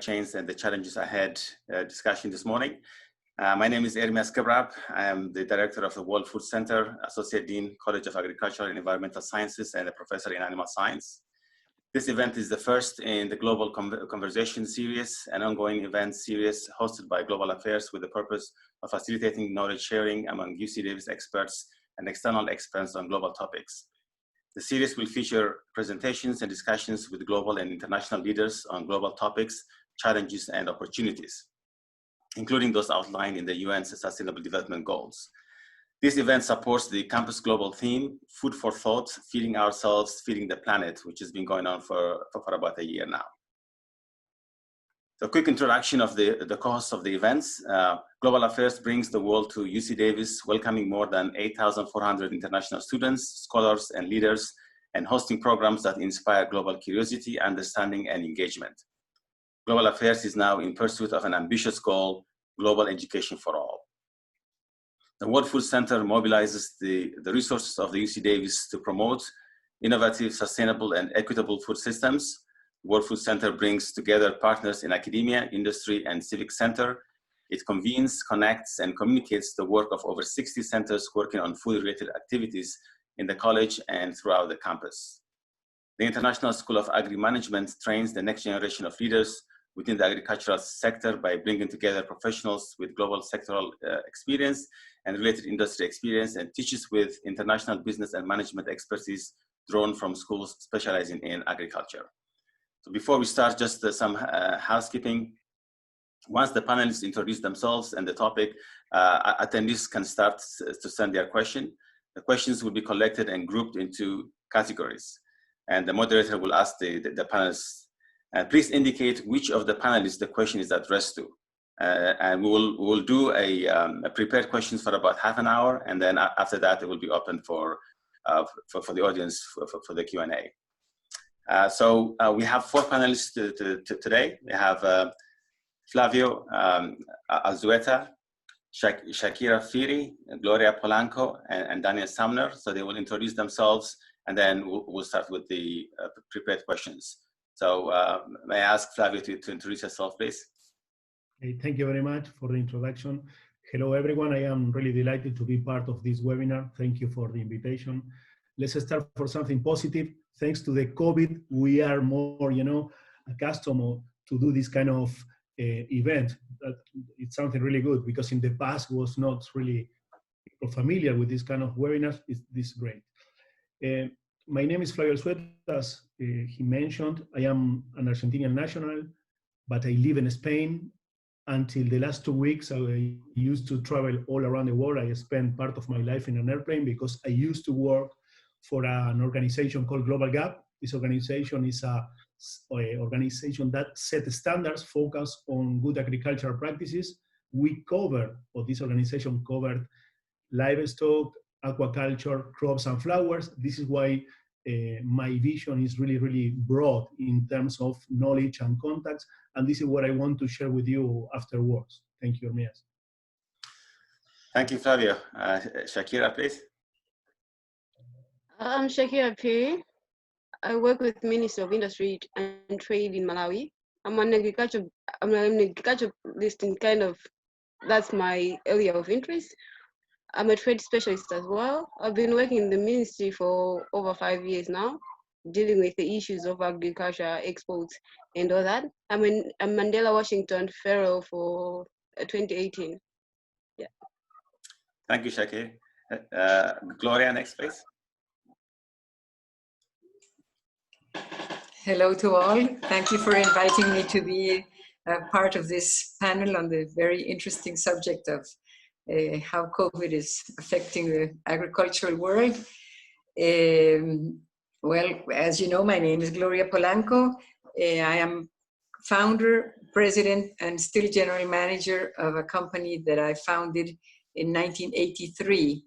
chains and the challenges ahead discussion this morning. My name is Ermias Kebrab. I am the director of the World Food Center, Associate Dean, College of Agriculture and Environmental Sciences, and a professor in animal science. This event is the first in the Global Conversation Series, an ongoing event series hosted by Global Affairs with the purpose of facilitating knowledge sharing among UC Davis experts and external experts on global topics. The series will feature presentations and discussions with global and international leaders on global topics, challenges, and opportunities, including those outlined in the UN's Sustainable Development Goals. This event supports the Campus Global theme, Food for Thought, Feeding Ourselves, Feeding the Planet, which has been going on for about a year now. So a quick introduction of the course of the events. Global Affairs brings the world to UC Davis, welcoming more than 8,400 international students, scholars, and leaders, and hosting programs that inspire global curiosity, understanding, and engagement. Global Affairs is now in pursuit of an ambitious goal, global education for all. The World Food Center mobilizes the resources of the UC Davis to promote innovative, sustainable, and equitable food systems. World Food Center brings together partners in academia, industry, and civic sector. It convenes, connects, and communicates the work of over 60 centers working on food-related activities in the college and throughout the campus. The International School of Agri Management trains the next generation of leaders within the agricultural sector by bringing together professionals with global sectoral experience and related industry experience, and teaches with international business and management expertise drawn from schools specializing in agriculture. So before we start, just some housekeeping. Once the panelists introduce themselves and the topic, attendees can start to send their question. The questions will be collected and grouped into categories, and the moderator will ask the panelists. Please indicate which of the panelists the question is addressed to. And we'll do a prepared questions for about half an hour, and then after that, it will be open for the audience for the Q&A. So we have 4 panelists today. We have Flavio Alzueta, Shakira Phiri, Gloria Polanco, and Daniel Sumner. So they will introduce themselves, and then we'll start with the prepared questions. So may I ask Flavio to introduce yourself, please? Okay, thank you very much for the introduction. Hello, everyone. I am really delighted to be part of this webinar. Thank you for the invitation. Let's start for something positive. Thanks to the COVID, we are more, accustomed to do this kind of event. It's something really good, because in the past was not really familiar with this kind of webinars. This is great. My name is Flavio Alzueta. As he mentioned, I am an Argentinian national, but I live in Spain. Until the last 2 weeks, I used to travel all around the world. I spent part of my life in an airplane because I used to work for an organization called GLOBALG.A.P. This organization is an organization that sets standards focused on good agricultural practices. This organization covered livestock, aquaculture, crops, and flowers. This is why my vision is really, really broad in terms of knowledge and contacts. And this is what I want to share with you afterwards. Thank you, Ermias. Thank you, Flavio. Shakira, please. I'm Shakira Phiri. I work with Ministry of Industry and Trade in Malawi. I'm an agriculturalist, and kind of, that's my area of interest. I'm a trade specialist as well. I've been working in the ministry for over 5 years now, dealing with the issues of agriculture, exports, and all that. I'm Mandela Washington Fellow for 2018. Yeah. Thank you, Shakir. Gloria, next, please. Hello to all. Thank you for inviting me to be a part of this panel on the very interesting subject of how COVID is affecting the agricultural world. Well, as you know, my name is Gloria Polanco. I am founder, president, and still general manager of a company that I founded in 1983.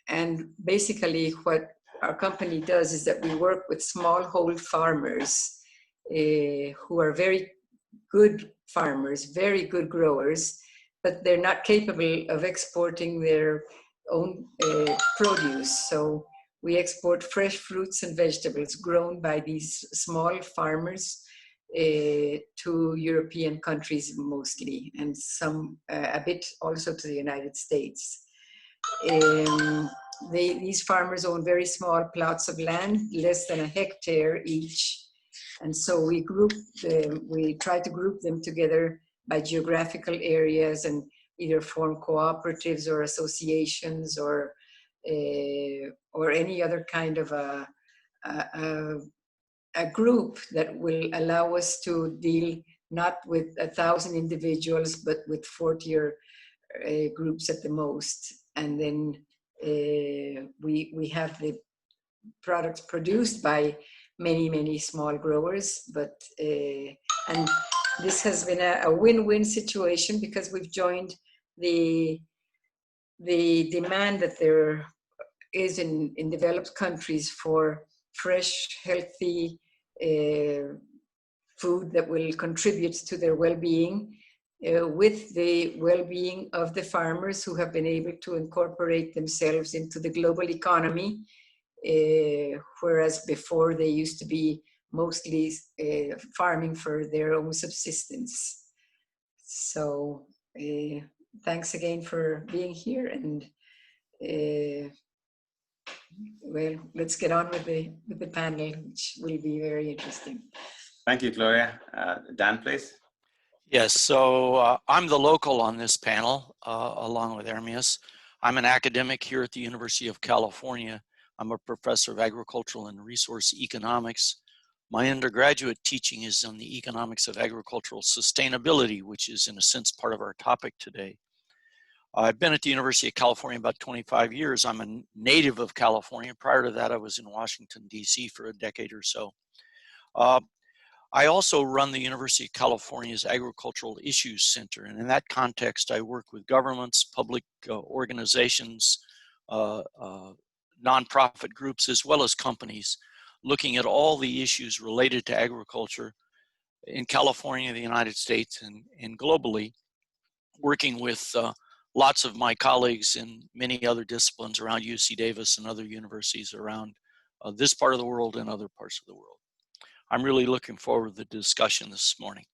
And basically what our company does is that we work with smallhold farmers who are very good farmers, very good growers, but they're not capable of exporting their own produce. So we export fresh fruits and vegetables grown by these small farmers to European countries mostly, and some a bit also to the United States. These farmers own very small plots of land, less than a hectare each. And so we try to group them together by geographical areas and either form cooperatives or associations or any other kind of a group that will allow us to deal not with 1,000 individuals, but with 40 or groups at the most. And then we have the products produced by many small growers, but and this has been a win-win situation because we've joined the demand that there is in developed countries for fresh, healthy food that will contribute to their well-being, with the well-being of the farmers who have been able to incorporate themselves into the global economy, whereas before they used to be mostly farming for their own subsistence. So thanks again for being here, and well, let's get on with the panel, which will be very interesting. Thank you, Gloria. Dan, please. Yes, so I'm the local on this panel, along with Hermias. I'm an academic here at the University of California. I'm a professor of agricultural and resource economics. My undergraduate teaching is on the economics of agricultural sustainability, which is in a sense part of our topic today. I've been at the University of California about 25 years. I'm a native of California. Prior to that, I was in Washington, D.C. for a decade or so. I also run the University of California's Agricultural Issues Center, and in that context, I work with governments, public organizations, nonprofit groups, as well as companies, looking at all the issues related to agriculture in California, the United States, and globally, working with lots of my colleagues in many other disciplines around UC Davis and other universities around this part of the world and other parts of the world. I'm really looking forward to the discussion this morning.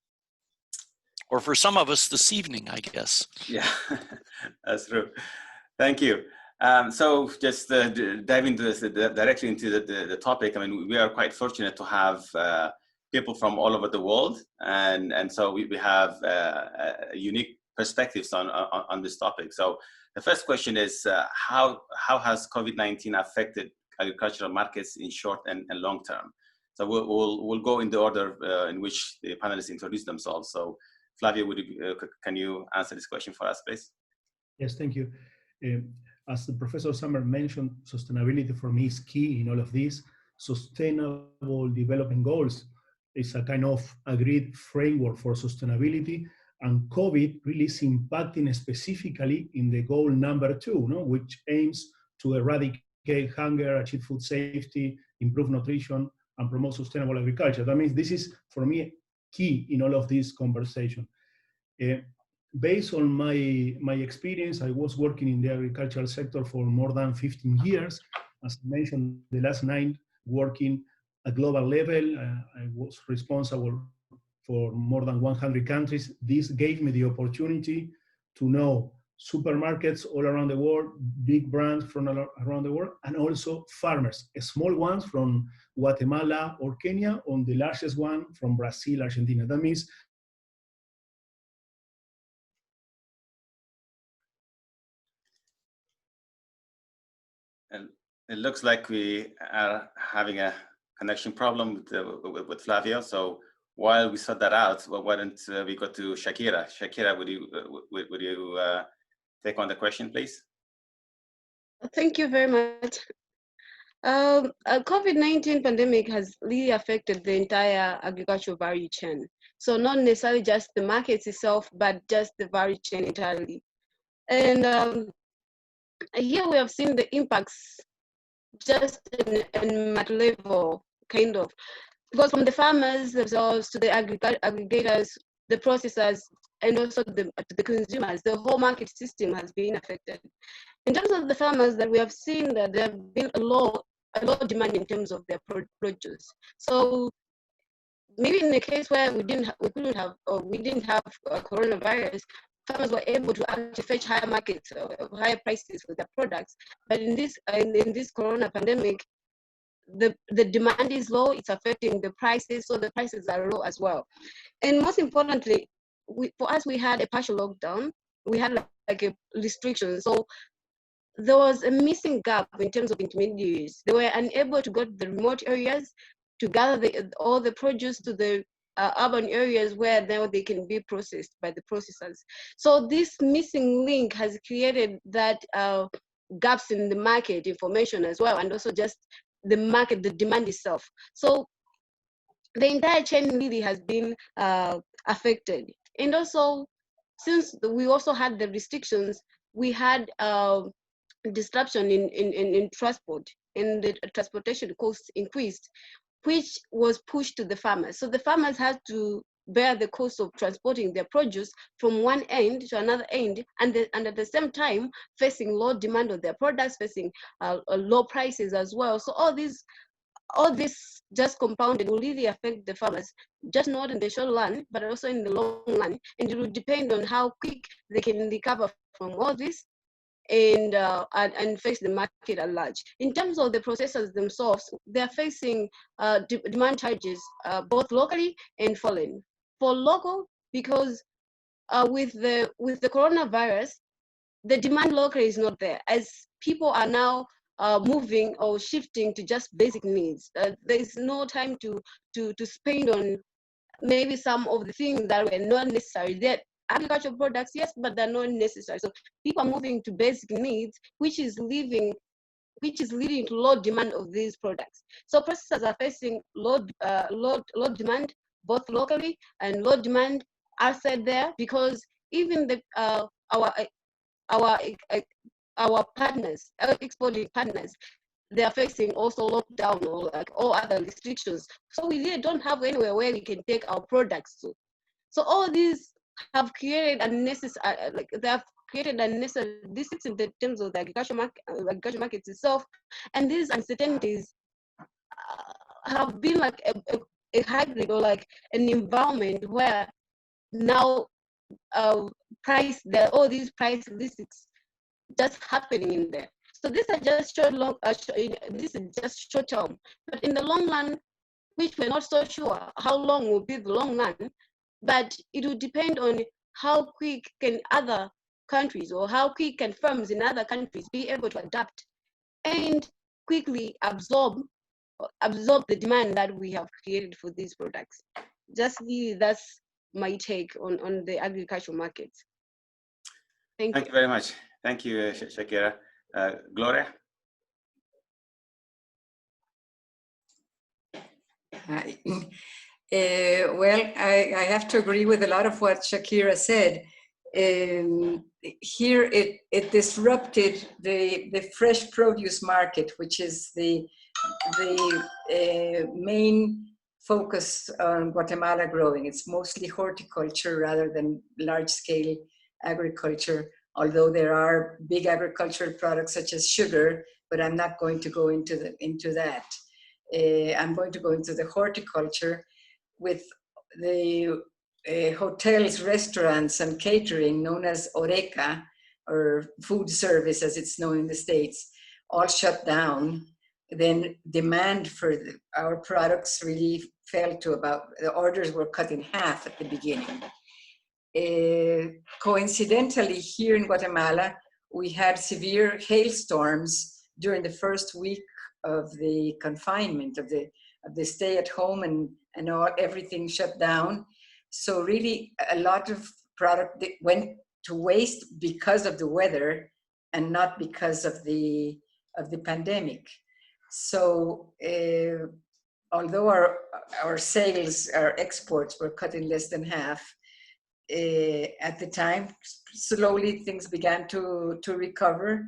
Or for some of us this evening, I guess. Yeah, that's true. Thank you. So just dive into this directly into the topic. I mean, we are quite fortunate to have people from all over the world. And so we have unique perspectives on this topic. So the first question is, how has COVID-19 affected agricultural markets in short and long term? So we'll go in the order in which the panelists introduce themselves. So Flavio, can you answer this question for us, please? Yes, thank you. As the Professor Summer mentioned, sustainability for me is key in all of this. Sustainable Development Goals is a kind of agreed framework for sustainability, and COVID really is impacting specifically in the goal number 2, which aims to eradicate hunger, achieve food safety, improve nutrition, and promote sustainable agriculture. That means this is, for me, key in all of this conversation. Based on my experience, I was working in the agricultural sector for more than 15 years. As I mentioned, the last 9 working at global level. I was responsible for more than 100 countries. This gave me the opportunity to know supermarkets all around the world, big brands from around the world, and also farmers, small ones from Guatemala or Kenya, and the largest one from Brazil, Argentina. That means And it looks like we are having a connection problem with Flavio. So while we sort that out, well, why don't we go to Shakira? Shakira, would you take on the question, please? Thank you very much. COVID-19 pandemic has really affected the entire agricultural value chain. So not necessarily just the markets itself, but just the value chain entirely. And here we have seen the impacts just in macro level, kind of. Because from the farmers themselves to the aggregators, the processors, and also the consumers, the whole market system has been affected. In terms of the farmers, that we have seen that there have been a low demand in terms of their produce. So maybe in a case where we didn't have coronavirus, farmers were able to actually fetch higher markets, higher prices for their products. But in this corona pandemic, the demand is low. It's affecting the prices, so the prices are low as well. And most importantly, for us, we had a partial lockdown. We had like a restriction, so there was a missing gap in terms of intermediaries. They were unable to go to the remote areas to gather all the produce to the urban areas where now they can be processed by the processors. So this missing link has created that gaps in the market information as well, and also just the market, the demand itself. So the entire chain really has been affected. And also, since we also had the restrictions, we had disruption in transport, and the transportation costs increased, which was pushed to the farmers. So the farmers had to bear the cost of transporting their produce from one end to another end, and at the same time facing low demand of their products, facing low prices as well. So all this just compounded will really affect the farmers, just not in the short run, but also in the long run. And it will depend on how quick they can recover from all this and face the market at large. In terms of the processors themselves, they're facing demand charges both locally and foreign. For local, because with the coronavirus, the demand locally is not there, as people are now moving or shifting to just basic needs. There's no time to spend on maybe some of the things that were not necessary. That agricultural products, yes, but they're not necessary. So people are moving to basic needs, which is leading to low demand of these products. So processors are facing low demand both locally and low demand outside there, because even our partners, our exporting partners, they are facing also lockdown or like all other restrictions. So we really don't have anywhere where we can take our products to. So all these have created unnecessary, this is in the terms of the agriculture market itself, and these uncertainties have been like a hybrid, or like an environment where now all these price statistics just happening in there. So these are just this is just short term, but in the long run, which we're not so sure how long will be the long run, but it will depend on how quick can other countries, or how quick can firms in other countries be able to adapt and quickly absorb the demand that we have created for these products. That's my take on the agricultural markets. Thank you very much. Thank you, Shakira. Gloria? Hi. Well, I have to agree with a lot of what Shakira said. Here it disrupted the fresh produce market, which is the main focus on Guatemala growing. It's mostly horticulture rather than large-scale agriculture, although there are big agricultural products such as sugar, but I'm not going to go into that. I'm going to go into the horticulture with the hotels, restaurants, and catering known as Oreca, or food service as it's known in the States, all shut down. Then demand for our products really fell to the orders were cut in half at the beginning. Coincidentally, here in Guatemala, we had severe hailstorms during the first week of the confinement, of the stay at home, and everything shut down. So really a lot of product went to waste because of the weather and not because of the pandemic. So although our sales, our exports were cut in less than half, at the time, slowly things began to recover,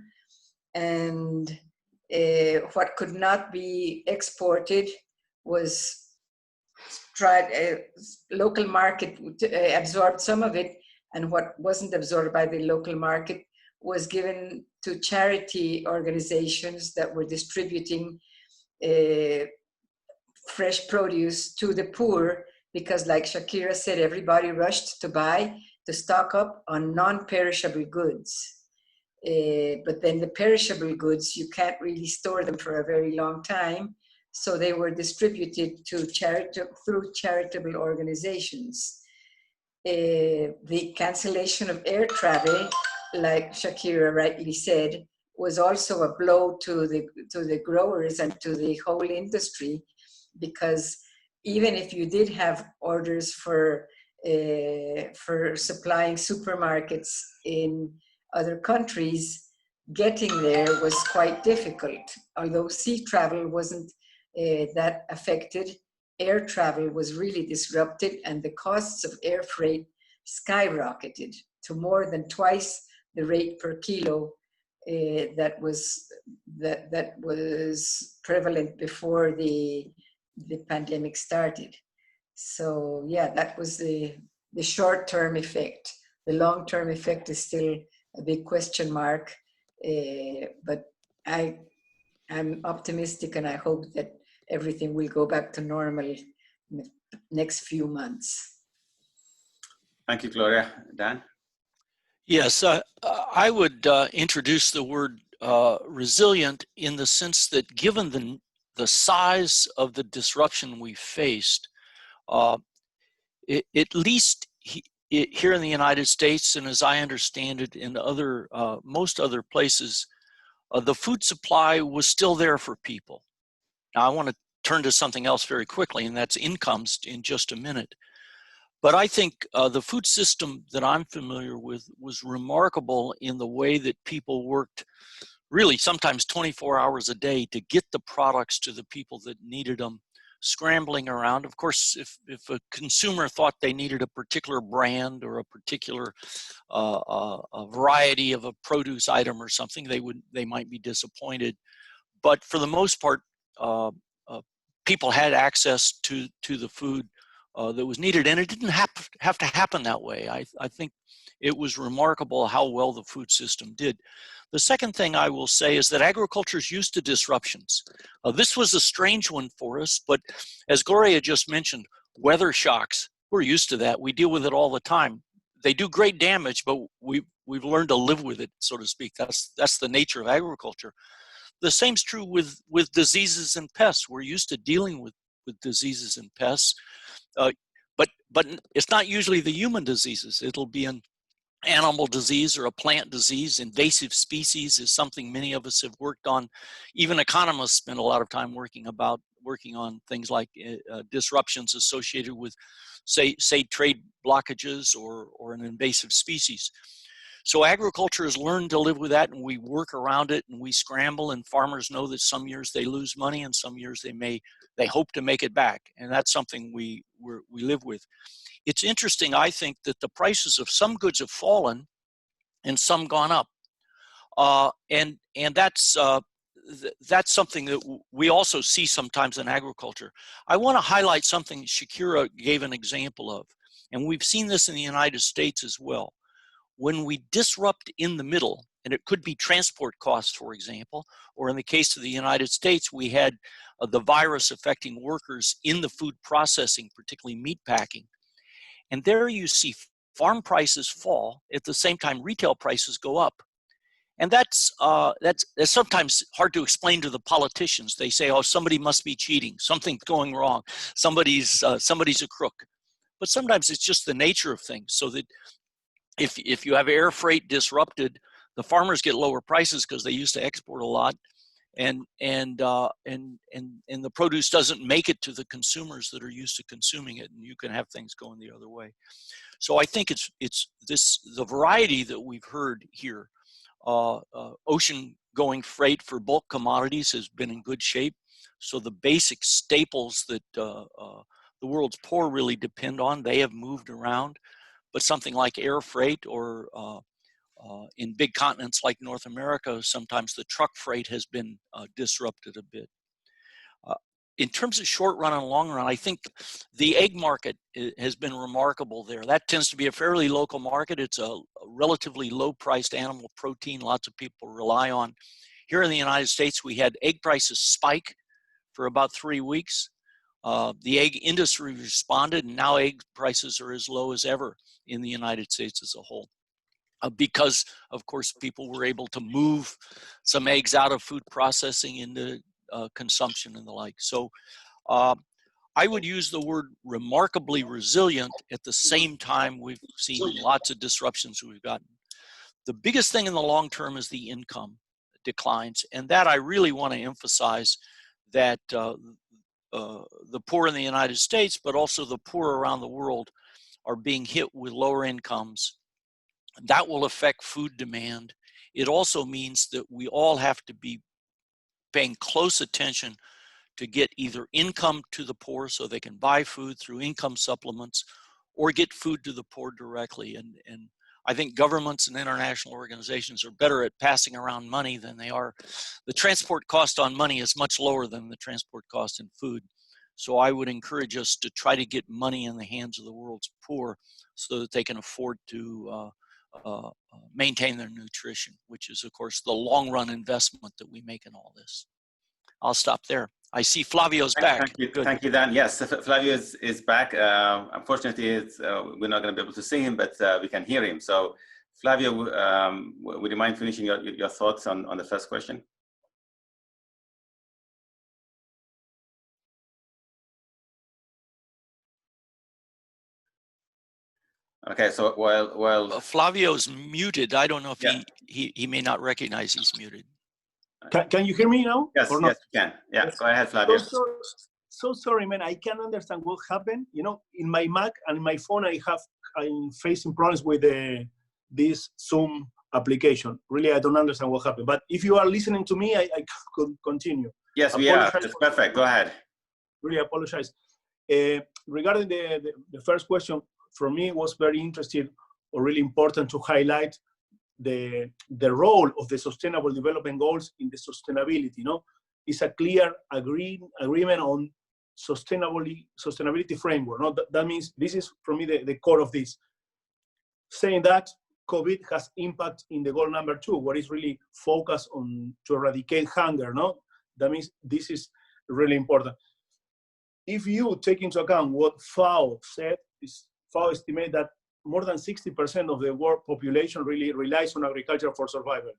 and what could not be exported was local market absorbed some of it, and what wasn't absorbed by the local market was given to charity organizations that were distributing fresh produce to the poor because like Shakira said, everybody rushed to stock up on non-perishable goods. But then the perishable goods, you can't really store them for a very long time. So they were distributed to through charitable organizations. The cancellation of air travel, like Shakira rightly said, was also a blow to the growers and to the whole industry, because even if you did have orders for supplying supermarkets in other countries, getting there was quite difficult. Although sea travel wasn't that affected, air travel was really disrupted, and the costs of air freight skyrocketed to more than twice the rate per kilo that was prevalent before the pandemic started. So yeah, that was the short-term effect. The long-term effect is still a big question mark, but I'm optimistic, and I hope that everything will go back to normal in the next few months. Thank you, Gloria. Dan? Yes, I would introduce the word resilient in the sense that given the size of the disruption we faced, at least here in the United States, and as I understand it in most other places, the food supply was still there for people. Now I want to turn to something else very quickly, and that's incomes in just a minute. But I think the food system that I'm familiar with was remarkable in the way that people worked really sometimes 24 hours a day to get the products to the people that needed them, scrambling around. Of course, if a consumer thought they needed a particular brand or a particular a variety of a produce item or something, they might be disappointed. But for the most part, people had access to the food that was needed, and it didn't have to happen that way. I think it was remarkable how well the food system did. The second thing I will say is that agriculture is used to disruptions. This was a strange one for us, but as Gloria just mentioned, weather shocks, we're used to that. We deal with it all the time. They do great damage, but we've learned to live with it, so to speak. That's the nature of agriculture. The same's true with diseases and pests. We're used to dealing with diseases and pests, but it's not usually the human diseases. It'll be an animal disease or a plant disease. Invasive species is something many of us have worked on. Even economists spend a lot of time working on things like disruptions associated with, say trade blockages or an invasive species. So agriculture has learned to live with that, and we work around it, and we scramble, and farmers know that some years they lose money and some years they hope to make it back, and that's something we live with. It's interesting, I think, that the prices of some goods have fallen and some gone up, and that's something that we also see sometimes in agriculture. I want to highlight something Shakira gave an example of, and we've seen this in the United States as well. When we disrupt in the middle, and it could be transport costs, for example, or in the case of the United States, we had the virus affecting workers in the food processing, particularly meat packing. And there you see farm prices fall, at the same time retail prices go up. And that's sometimes hard to explain to the politicians. They say, oh, somebody must be cheating, something's going wrong, somebody's a crook. But sometimes it's just the nature of things, so that if you have air freight disrupted, the farmers get lower prices because they used to export a lot, and the produce doesn't make it to the consumers that are used to consuming it, and you can have things going the other way. So I think it's the variety that we've heard here. Ocean going freight for bulk commodities has been in good shape. So the basic staples that the world's poor really depend on, they have moved around. But something like air freight or in big continents like North America, sometimes the truck freight has been disrupted a bit. In terms of short run and long run, I think the egg market has been remarkable there. That tends to be a fairly local market. It's a relatively low priced animal protein lots of people rely on. Here in the United States, we had egg prices spike for about 3 weeks. The egg industry responded, and now egg prices are as low as ever in the United States as a whole. Because, of course, people were able to move some eggs out of food processing into consumption and the like. So I would use the word remarkably resilient. At the same time, we've seen lots of disruptions we've gotten. The biggest thing in the long term is the income declines. And that I really want to emphasize, that the poor in the United States, but also the poor around the world, are being hit with lower incomes. That will affect food demand. It also means that we all have to be paying close attention to get either income to the poor so they can buy food through income supplements, or get food to the poor directly. And I think governments and international organizations are better at passing around money than they are. The transport cost on money is much lower than the transport cost in food. So I would encourage us to try to get money in the hands of the world's poor so that they can afford to maintain their nutrition, which is, of course, the long run investment that we make in all this. I'll stop there. I see Flavio's back. Thank you, Dan. Yes, Flavio is back. Unfortunately, we're not going to be able to see him, but we can hear him. So, Flavio, would you mind finishing your thoughts on the first question? Okay, so while Flavio's muted, I don't know if he may not recognize he's muted. Can you hear me now? Yes, or not? yes, you can. Yeah, yes. Go ahead, Flavio. So sorry, man. I can't understand what happened. You know, in my Mac and my phone, I'm facing problems with this Zoom application. Really, I don't understand what happened. But if you are listening to me, I could continue. Yes, we are. It's perfect. Go ahead. Really apologize. Regarding the first question, for me, it was very interesting or really important to highlight the role of the Sustainable Development Goals in the sustainability. You know, it's a clear agreement on sustainability framework. No? That means this is, for me, the core of this. Saying that COVID has impact in the goal number 2, where it's really focused on to eradicate hunger. No, that means this is really important. If you take into account what FAO said, FAO estimates that more than 60% of the world population really relies on agriculture for survival.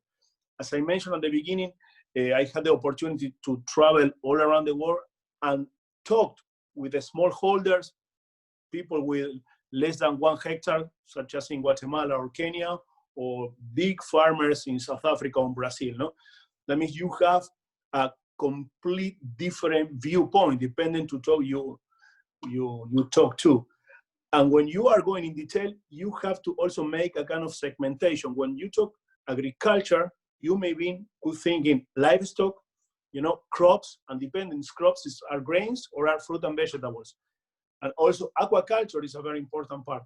As I mentioned at the beginning, I had the opportunity to travel all around the world and talked with the smallholders, people with less than 1 hectare, such as in Guatemala or Kenya, or big farmers in South Africa or Brazil. No? That means you have a complete different viewpoint depending to talk you talk to. And when you are going in detail, you have to also make a kind of segmentation. When you talk agriculture, you may be thinking livestock, you know, crops, and depending crops are grains or are fruit and vegetables. And also aquaculture is a very important part.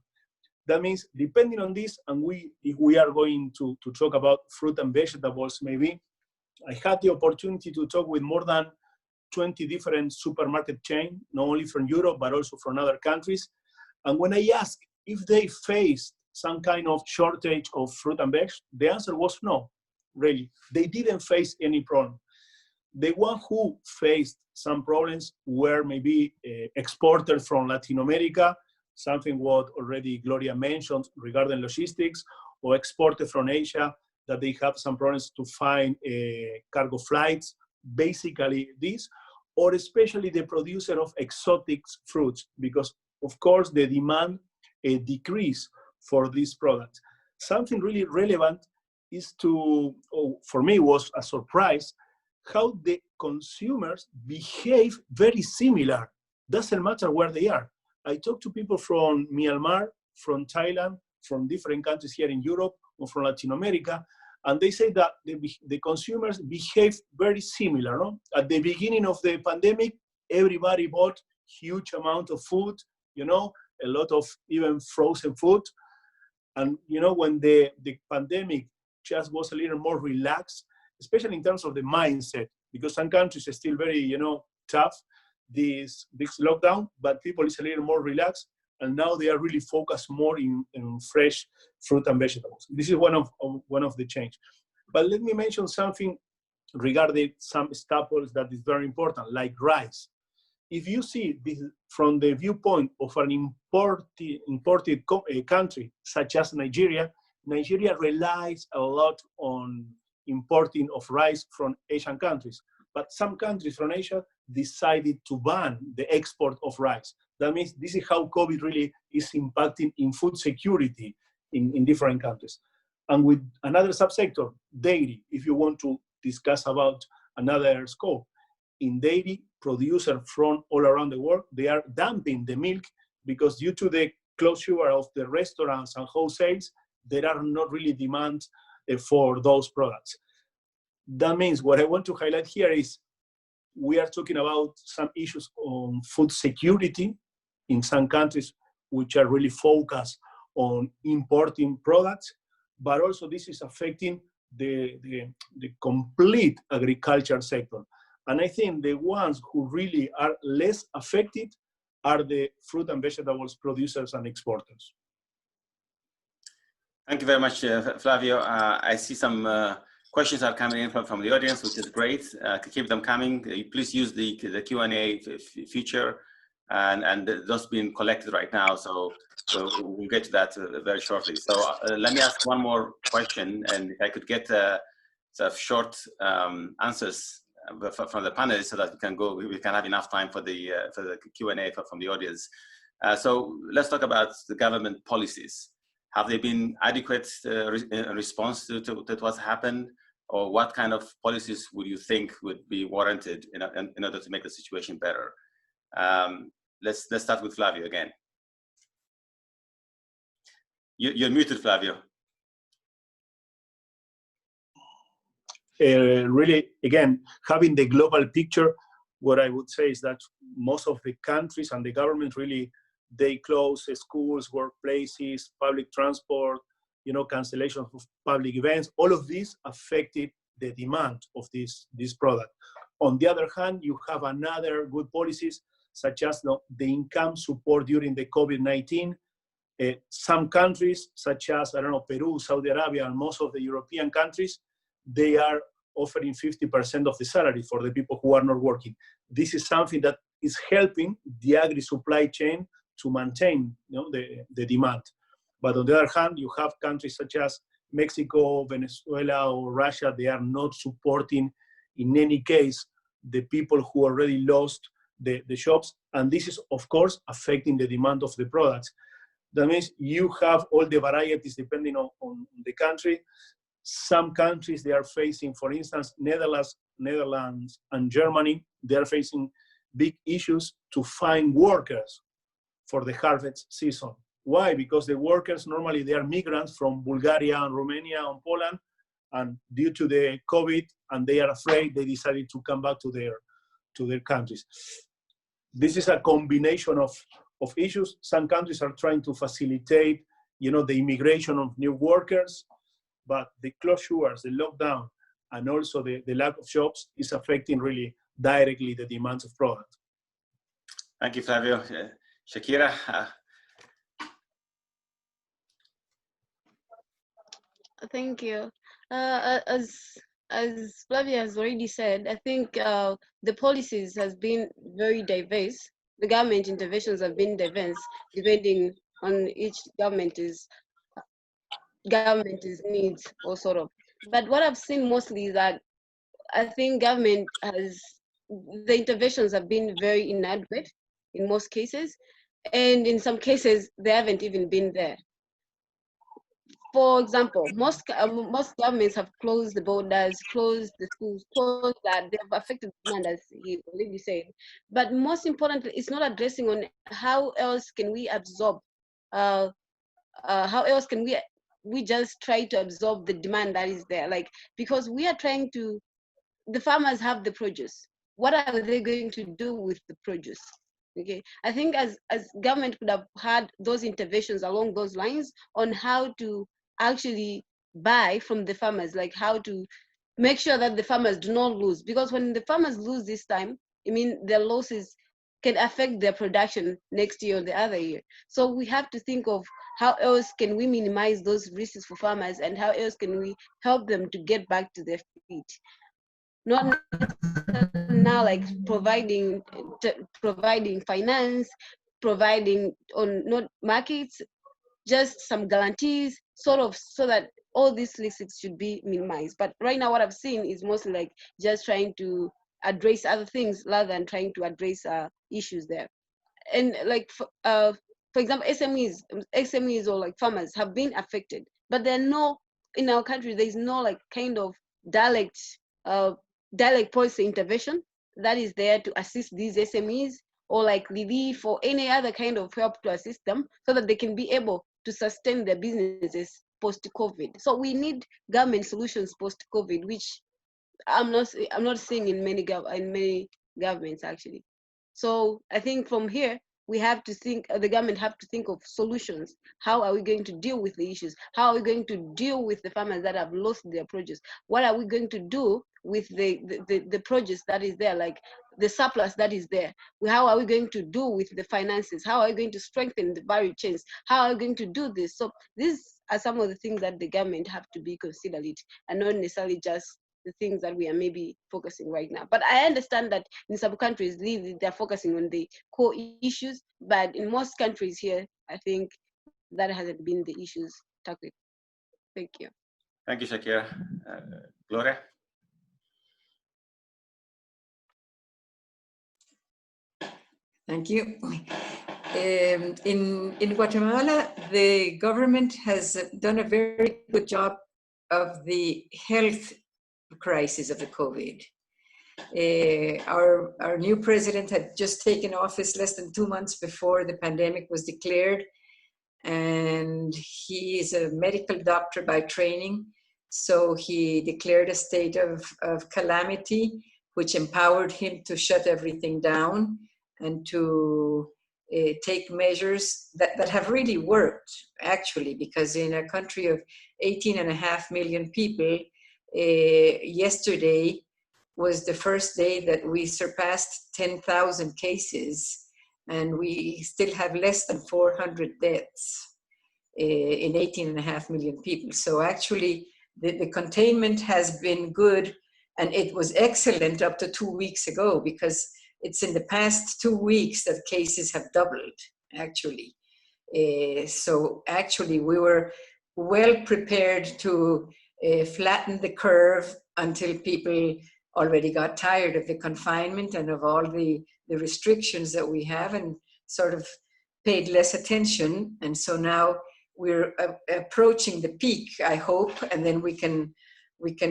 That means depending on this, and if we are going to talk about fruit and vegetables, maybe, I had the opportunity to talk with more than 20 different supermarket chains, not only from Europe, but also from other countries. And when I asked if they faced some kind of shortage of fruit and veg, the answer was no, really. They didn't face any problem. The one who faced some problems were maybe exporters from Latin America, something what already Gloria mentioned regarding logistics, or exporters from Asia, that they have some problems to find cargo flights, basically this, or especially the producer of exotic fruits, because of course the demand decrease for these products. Something really relevant is for me was a surprise, how the consumers behave very similar. Doesn't matter where they are. I talked to people from Myanmar, from Thailand, from different countries here in Europe, or from Latin America, and they say that the consumers behave very similar. No? At the beginning of the pandemic, everybody bought huge amount of food, you know, a lot of even frozen food. And, you know, when the pandemic just was a little more relaxed, especially in terms of the mindset, because some countries are still very, you know, tough, this lockdown, but people is a little more relaxed. And now they are really focused more in fresh fruit and vegetables. This is one of the change. But let me mention something regarding some staples that is very important, like rice. if you see this from the viewpoint of an imported country, such as Nigeria, Nigeria relies a lot on importing of rice from Asian countries. But some countries from Asia decided to ban the export of rice. That means this is how COVID really is impacting in food security in different countries. And with another subsector, dairy, if you want to discuss about another scope, in dairy, producers from all around the world, they are dumping the milk because due to the closure of the restaurants and wholesales, there are not really demand for those products. That means what I want to highlight here is we are talking about some issues on food security in some countries which are really focused on importing products, but also this is affecting the complete agriculture sector. And I think the ones who really are less affected are the fruit and vegetables producers and exporters. Thank you very much, Flavio. I see some questions are coming in from the audience, which is great. Keep them coming. Please use the Q&A feature, and those being collected right now. So we'll get to that very shortly. So let me ask one more question, and if I could get sort of short answers from the panelists, so that we can have enough time for the Q&A from the audience. So let's talk about the government policies. Have they been adequate response to what's happened, or what kind of policies would you think would be warranted in order to make the situation better? Let's start with Flavio again. You're muted, Flavio. Really, again, having the global picture, what I would say is that most of the countries and the government really, they close schools, workplaces, public transport, cancellation of public events. All of this affected the demand of this product. On the other hand, you have another good policies, such as the income support during the COVID-19. Some countries, such as, Peru, Saudi Arabia, and most of the European countries, they are offering 50% of the salary for the people who are not working. This is something that is helping the agri supply chain to maintain the demand. But on the other hand, you have countries such as Mexico, Venezuela, or Russia, they are not supporting, in any case, the people who already lost the shops. And this is, of course, affecting the demand of the products. That means you have all the varieties depending on the country. Some countries, they are facing, for instance, Netherlands and Germany, they are facing big issues to find workers for the harvest season. Why? Because the workers, normally they are migrants from Bulgaria and Romania and Poland, and due to the COVID, and they are afraid, they decided to come back to their countries. This is a combination of issues. Some countries are trying to facilitate, the immigration of new workers, but the closures, the lockdown, and also the lack of jobs is affecting really directly the demands of product. Thank you, Flavio. Shakira. Thank you. As Flavio has already said, I think the policies has been very diverse. The government interventions have been diverse, depending on each government's needs, or sort of. But what I've seen mostly is that I think the interventions have been very inadequate in most cases, and in some cases they haven't even been there. For example, most governments have closed the borders, closed the schools, closed that. They have affected demand, as he already said. But most importantly, it's not addressing on how else can we absorb, how else can we just try to absorb the demand that is there, because we are trying to, the farmers have the produce. What are they going to do with the produce? Okay, I think as government could have had those interventions along those lines on how to actually buy from the farmers, how to make sure that the farmers do not lose, because when the farmers lose this time, their losses can affect their production next year or the other year. So we have to think of how else can we minimize those risks for farmers, and how else can we help them to get back to their feet. Not now like providing finance, providing on not markets, just some guarantees, sort of, so that all these risks should be minimized. But right now, what I've seen is mostly like just trying to address other things rather than trying to address issues there. And like for example, SMEs or like farmers have been affected, but there are no, in our country there's no like kind of direct policy intervention that is there to assist these SMEs, or like relief or any other kind of help to assist them so that they can be able to sustain their businesses post-COVID. So we need government solutions post-COVID, which I'm not seeing in many governments actually. So I think from here we have to think, the government have to think of solutions. How are we going to deal with the issues? How are we going to deal with the farmers that have lost their produce? What are we going to do with the produce that is there, like the surplus that is there? How are we going to do with the finances? How are we going to strengthen the value chains? How are we going to do this? So these are some of the things that the government have to be considered, and not necessarily just the things that we are maybe focusing right now. But I understand that in some countries, they're focusing on the core issues, but in most countries here, I think that hasn't been the issues tackled. Thank you. Thank you, Shakira. Gloria? Thank you. In Guatemala, the government has done a very good job of the health crisis of the COVID. Our new president had just taken office less than 2 months before the pandemic was declared, and he is a medical doctor by training. So he declared a state of calamity, which empowered him to shut everything down and to take measures that have really worked, actually, because in a country of 18.5 million people, yesterday was the first day that we surpassed 10,000 cases, and we still have less than 400 deaths in 18.5 million people. So actually, the containment has been good, and it was excellent up to 2 weeks ago, because it's in the past 2 weeks that cases have doubled, actually. So actually, we were well prepared to flatten the curve until people already got tired of the confinement and of all the restrictions that we have, and sort of paid less attention. And so now we're approaching the peak, I hope, and then we can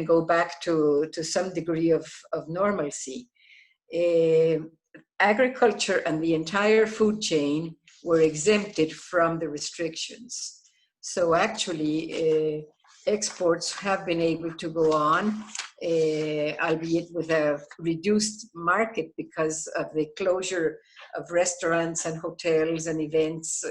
go back to some degree of normalcy. Agriculture and the entire food chain were exempted from the restrictions. So actually, exports have been able to go on, albeit with a reduced market because of the closure of restaurants and hotels and events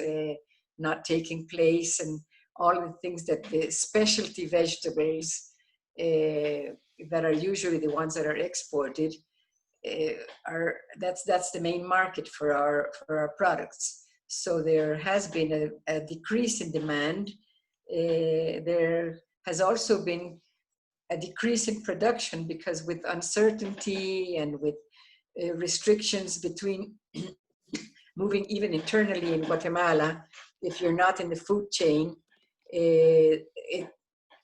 not taking place, and all the things that the specialty vegetables that are usually the ones that are exported that's the main market for our products. So there has been a decrease in demand. There has also been a decrease in production, because with uncertainty and with restrictions between moving even internally in Guatemala, if you're not in the food chain, it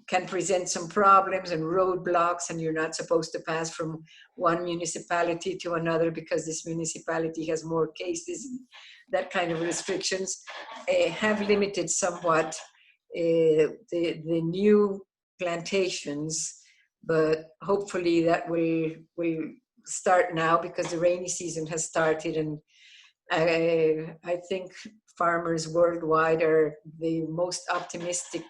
can present some problems and roadblocks, and you're not supposed to pass from one municipality to another because this municipality has more cases. That kind of restrictions have limited somewhat the new plantations, but hopefully that will start now, because the rainy season has started, and I think farmers worldwide are the most optimistic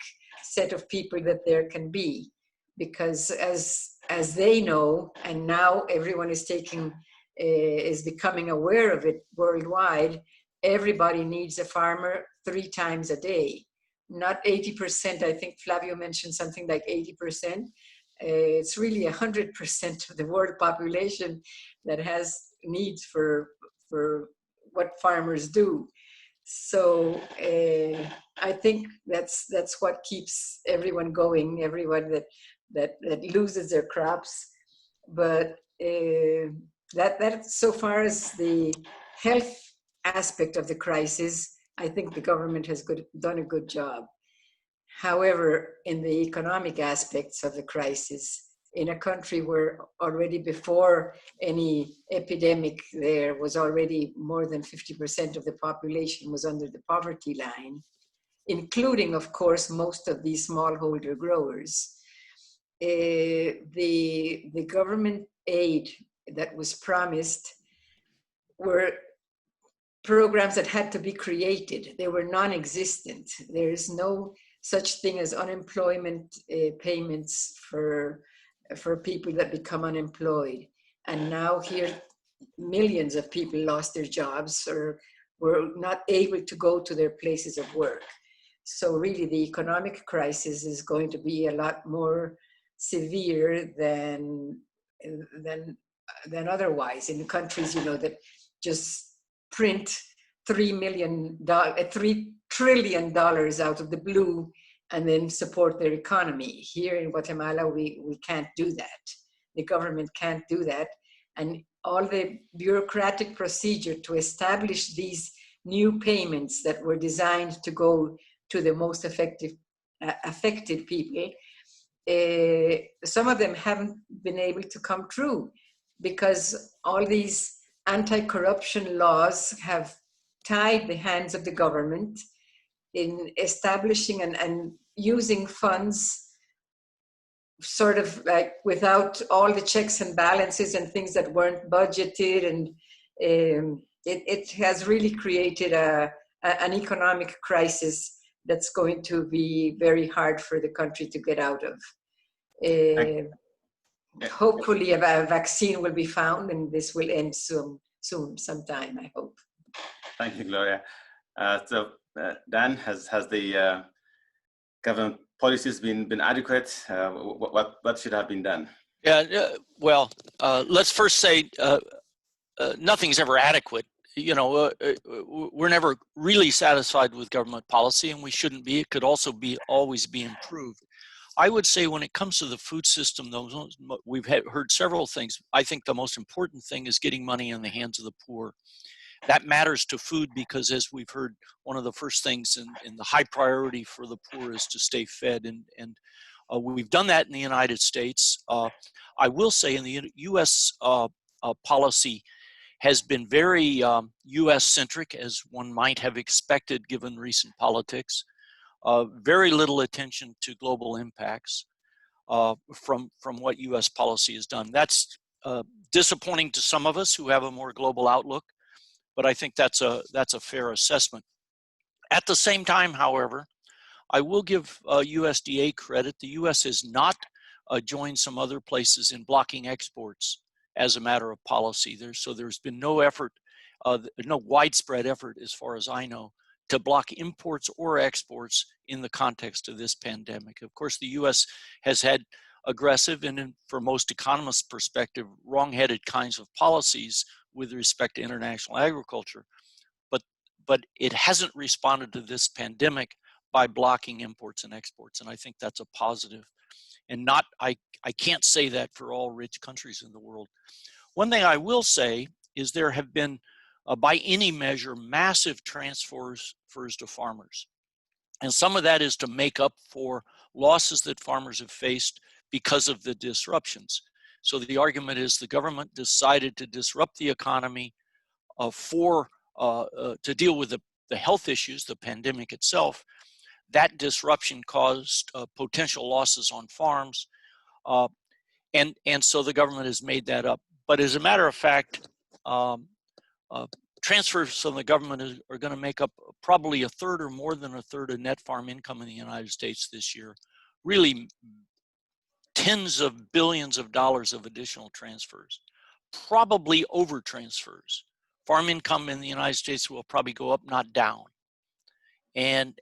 set of people that there can be, because as they know, and now everyone is becoming aware of it worldwide, everybody needs a farmer 3 times a day. Not 80%, I think Flavio mentioned something like 80%. It's really 100% of the world population that has needs for what farmers do. So I think that's what keeps everyone going, everyone that loses their crops. But that so far as the health aspect of the crisis, I think the government has done a good job. However, in the economic aspects of the crisis, in a country where already before any epidemic, there was already more than 50% of the population was under the poverty line, including, of course, most of these smallholder growers. The government aid that was promised were programs that had to be created. They were non-existent. There is no such thing as unemployment payments for people that become unemployed. And now here, millions of people lost their jobs or were not able to go to their places of work. So really the economic crisis is going to be a lot more severe than otherwise in countries, you know, that just print $3 trillion out of the blue and then support their economy. Here in Guatemala, we can't do that. The government can't do that. And all the bureaucratic procedure to establish these new payments that were designed to go to the most affected people, some of them haven't been able to come true because all these anti-corruption laws have tied the hands of the government in establishing and using funds sort of like without all the checks and balances and things that weren't budgeted. And it has really created an economic crisis that's going to be very hard for the country to get out of. Hopefully a vaccine will be found and this will end soon sometime, I hope. Thank you, Gloria. Dan, has the government policies been adequate? What should have been done? Yeah, well, let's first say nothing's ever adequate. You know, we're never really satisfied with government policy, and we shouldn't be. It could also always be improved. I would say when it comes to the food system, though, we've heard several things. I think the most important thing is getting money in the hands of the poor. That matters to food because, as we've heard, one of the first things in the high priority for the poor is to stay fed. And we've done that in the United States. I will say in the U.S. Policy has been very U.S.-centric, as one might have expected given recent politics. Very little attention to global impacts from what U.S. policy has done. That's disappointing to some of us who have a more global outlook, but I think that's a fair assessment. At the same time, however, I will give USDA credit. The U.S. has not joined some other places in blocking exports as a matter of policy. There's been no effort, no widespread effort, as far as I know, to block imports or exports in the context of this pandemic. Of course, the U.S. has had aggressive and, for most economists' perspective, wrong-headed kinds of policies with respect to international agriculture, but it hasn't responded to this pandemic by blocking imports and exports, and I think that's a positive. And I can't say that for all rich countries in the world. One thing I will say is there have been, by any measure, massive transfers to farmers. And some of that is to make up for losses that farmers have faced because of the disruptions. So the argument is the government decided to disrupt the economy to deal with the health issues, the pandemic itself. That disruption caused potential losses on farms. And so the government has made that up. But as a matter of fact, transfers from the government are going to make up probably a third or more than a third of net farm income in the United States this year. Really tens of billions of dollars of additional transfers, probably over transfers. Farm income in the United States will probably go up, not down. And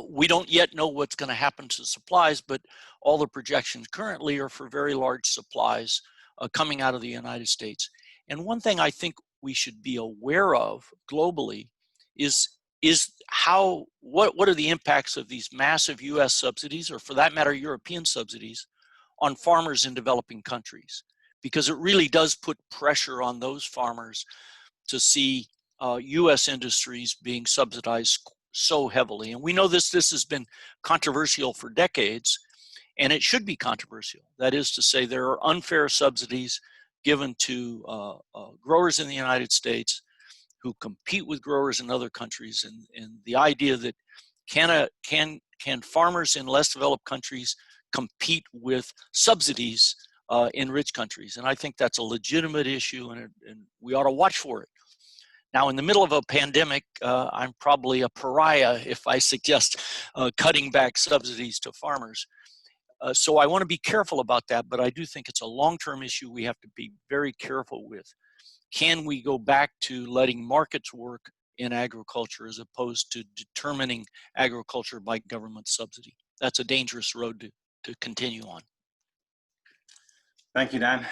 we don't yet know what's going to happen to supplies, but all the projections currently are for very large supplies coming out of the United States. And one thing I think we should be aware of globally is what are the impacts of these massive US subsidies, or for that matter, European subsidies, on farmers in developing countries. because it really does put pressure on those farmers to see U.S. industries being subsidized so heavily. And we know this has been controversial for decades, and it should be controversial. That is to say, there are unfair subsidies given to growers in the United States who compete with growers in other countries, and the idea that can farmers in less developed countries compete with subsidies in rich countries? And I think that's a legitimate issue, and we ought to watch for it. Now, in the middle of a pandemic, I'm probably a pariah if I suggest cutting back subsidies to farmers. So I want to be careful about that, but I do think it's a long-term issue we have to be very careful with. Can we go back to letting markets work in agriculture as opposed to determining agriculture by government subsidy? That's a dangerous road to continue on. Thank you, Dan.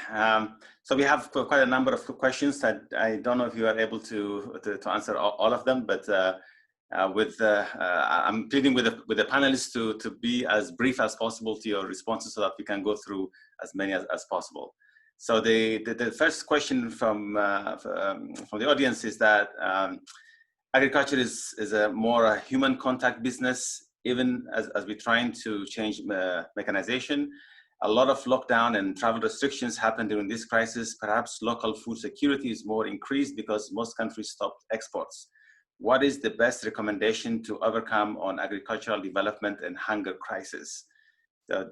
So we have quite a number of questions that I don't know if you are able to answer all of them, but I'm pleading with the panelists to be as brief as possible to your responses so that we can go through as many as possible. So the first question from the audience is that agriculture is a more human contact business, even as we're trying to change mechanization. A lot of lockdown and travel restrictions happened during this crisis. Perhaps local food security is more increased because most countries stopped exports. What is the best recommendation to overcome on agricultural development and hunger crisis?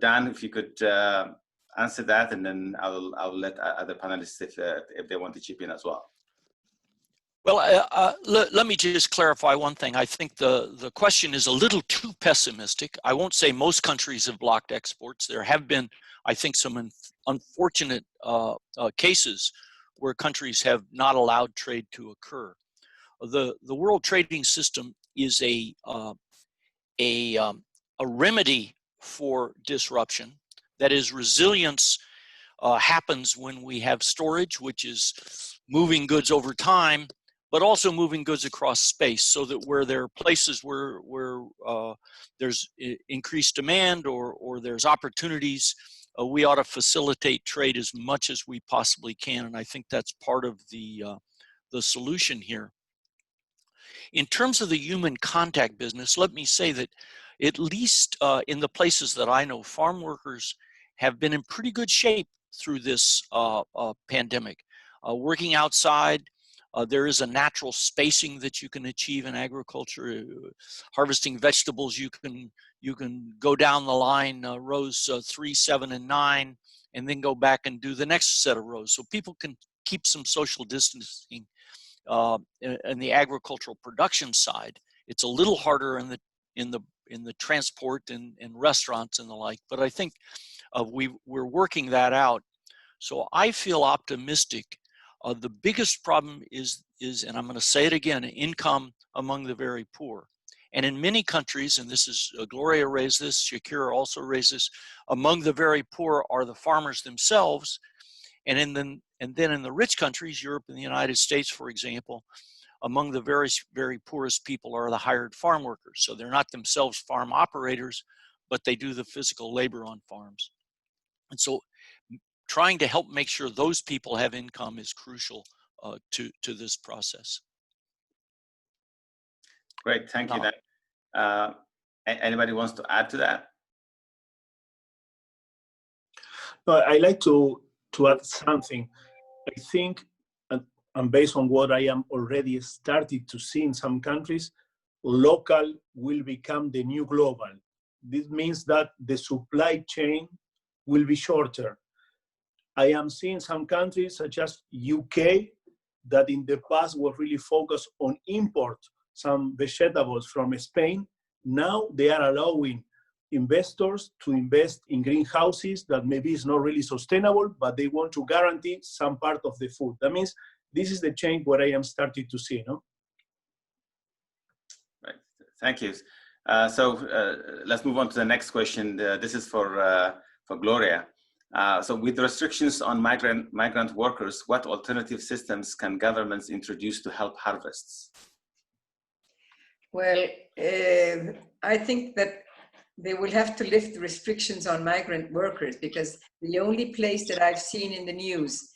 Dan, if you could answer that, and then I'll let other panelists if they want to chip in as well. Well, let me just clarify one thing. I think the question is a little too pessimistic. I won't say most countries have blocked exports. There have been, I think, some unfortunate cases where countries have not allowed trade to occur. The world trading system is a remedy for disruption. That is, resilience happens when we have storage, which is moving goods over time, but also moving goods across space, so that where there are places where there's increased demand or there's opportunities, we ought to facilitate trade as much as we possibly can. And I think that's part of the solution here. In terms of the human contact business, let me say that at least in the places that I know, farm workers have been in pretty good shape through this pandemic. Working outside, there is a natural spacing that you can achieve in agriculture. Harvesting vegetables, you can go down the line, rows 3, 7, and 9, and then go back and do the next set of rows. So people can keep some social distancing in the agricultural production side. It's a little harder in the transport and restaurants and the like, but I think we're working that out. So I feel optimistic. The biggest problem is, and I'm going to say it again, income among the very poor. And in many countries, and this is, Gloria raised this, Shakira also raised this, among the very poor are the farmers themselves. And then in the rich countries, Europe and the United States, for example, among the very, very poorest people are the hired farm workers. So they're not themselves farm operators, but they do the physical labor on farms. And so trying to help make sure those people have income is crucial to this process. Great, thank you, Dan. Anybody wants to add to that? No, I like to add something. I think, and based on what I am already started to see in some countries, local will become the new global. This means that the supply chain will be shorter. I am seeing some countries such as UK that in the past were really focused on import some vegetables from Spain. Now they are allowing investors to invest in greenhouses that maybe is not really sustainable, but they want to guarantee some part of the food. That means this is the change what I am starting to see, no? Right, thank you. Let's move on to the next question. This is for Gloria. So with restrictions on migrant workers, what alternative systems can governments introduce to help harvests? Well, I think that they will have to lift the restrictions on migrant workers, because the only place that I've seen in the news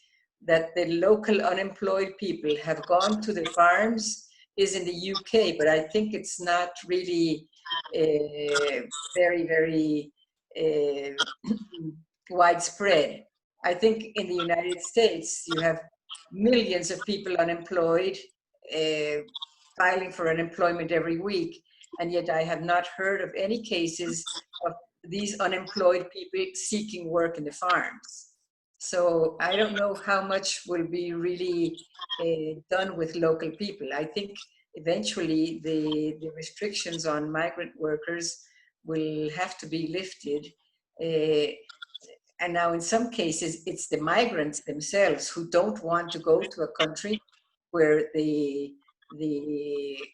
that the local unemployed people have gone to the farms is in the UK, but I think it's not really very widespread. I think in the United States, you have millions of people unemployed, filing for unemployment every week, and yet I have not heard of any cases of these unemployed people seeking work in the farms. So I don't know how much will be really done with local people. I think eventually the restrictions on migrant workers will have to be lifted. And now in some cases, it's the migrants themselves who don't want to go to a country where the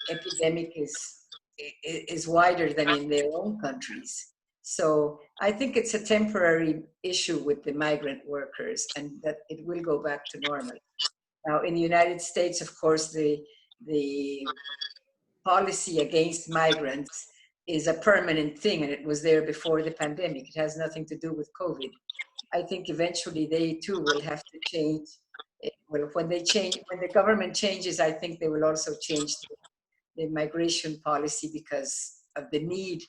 epidemic is wider than in their own countries. So I think it's a temporary issue with the migrant workers, and that it will go back to normal. Now in the United States, of course, the policy against migrants is a permanent thing, and it was there before the pandemic. It has nothing to do with COVID. I think eventually they too will have to change. Well, when the government changes, I think they will also change the migration policy, because of the need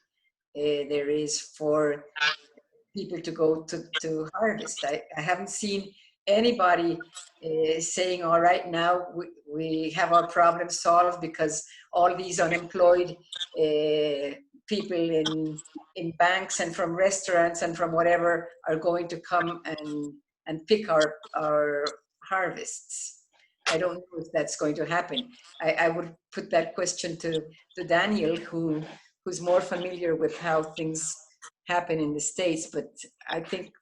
there is for people to go to harvest. I haven't seen anybody saying, all right, now we have our problem solved because all these unemployed people in banks and from restaurants and from whatever are going to come and pick our harvests. I don't know if that's going to happen. I would put that question to Daniel, who's more familiar with how things happen in the States, but I think